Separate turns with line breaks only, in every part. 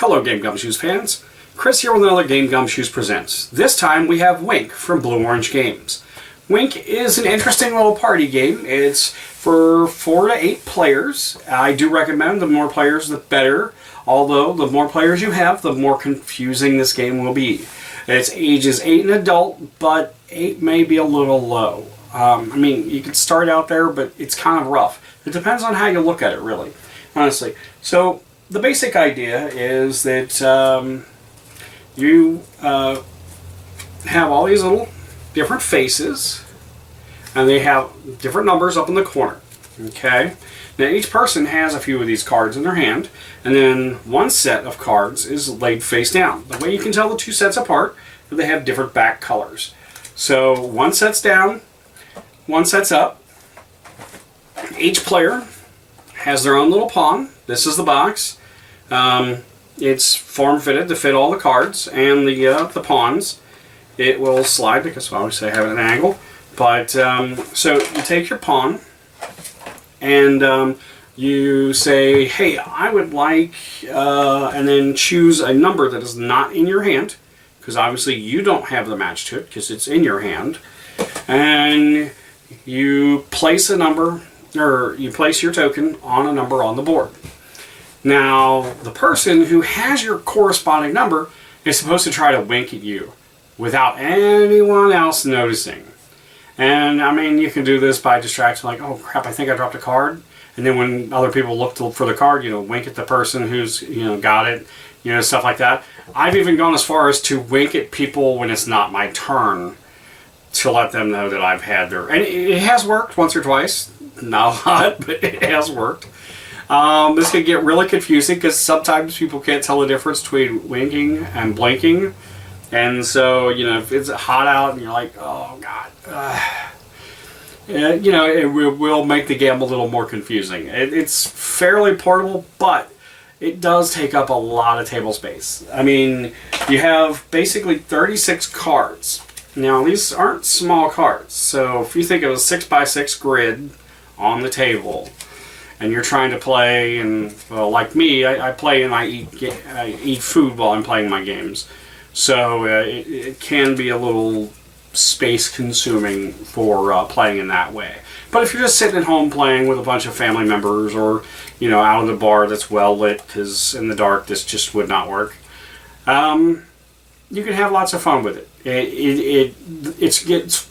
Hello Game Gumshoes fans, Chris here with another Game Gumshoes Presents. This time we have Wink from Blue Orange Games. Wink is an interesting little party game. It's for 4 to 8 players. I do recommend the more players the better, although the more players you have, the more confusing this game will be. It's ages 8 and adult, but 8 may be a little low. I mean, you could start out there, but it's kind of rough. It depends on how you look at it, really, honestly. So the basic idea is that you have all these little different faces, and they have different numbers up in the corner. Okay? Now each person has a few of these cards in their hand, and then one set of cards is laid face down. The way you can tell the two sets apart is they have different back colors. So one set's down, one set's up. Each player has their own little pawn. This is the box. It's form-fitted to fit all the cards and the pawns. It will slide because obviously I have it at an angle. But so you take your pawn and you say, hey, I would like, and then choose a number that is not in your hand, because obviously you don't have the match to it because it's in your hand. And you place a number, or you place your token on a number on the board. Now, the person who has your corresponding number is supposed to try to wink at you without anyone else noticing. And, I mean, you can do this by distraction, like, oh, crap, I think I dropped a card. And then when other people look for the card, wink at the person who's, got it, stuff like that. I've even gone as far as to wink at people when it's not my turn to let them know that I've had their... And it has worked once or twice. Not a lot, but it has worked. This can get really confusing because sometimes people can't tell the difference between winking and blinking. And so, if it's hot out and you're like, oh, God. It will make the game a little more confusing. It's fairly portable, but it does take up a lot of table space. I mean, you have basically 36 cards. Now, these aren't small cards. So if you think of a 6x6 grid on the table, and you're trying to play, and well, like me, I play and I eat food while I'm playing my games. So it can be a little space consuming for playing in that way. But if you're just sitting at home playing with a bunch of family members, or out of the bar that's well lit, because in the dark this just would not work, you can have lots of fun with it. It's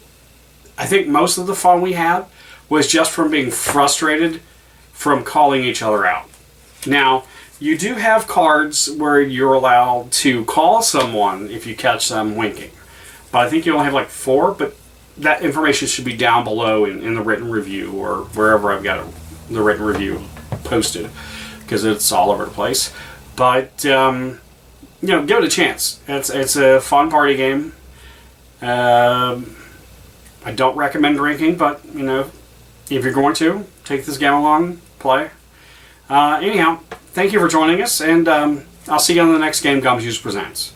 I think most of the fun we had was just from being frustrated from calling each other out. Now, you do have cards where you're allowed to call someone if you catch them winking. But I think you only have like 4, but that information should be down below in the written review, or wherever I've got the written review posted, because it's all over the place. But, give it a chance. It's a fun party game. I don't recommend drinking, but, if you're going to, take this game along, play. Anyhow, thank you for joining us, and I'll see you on the next Game Gumshoes Presents.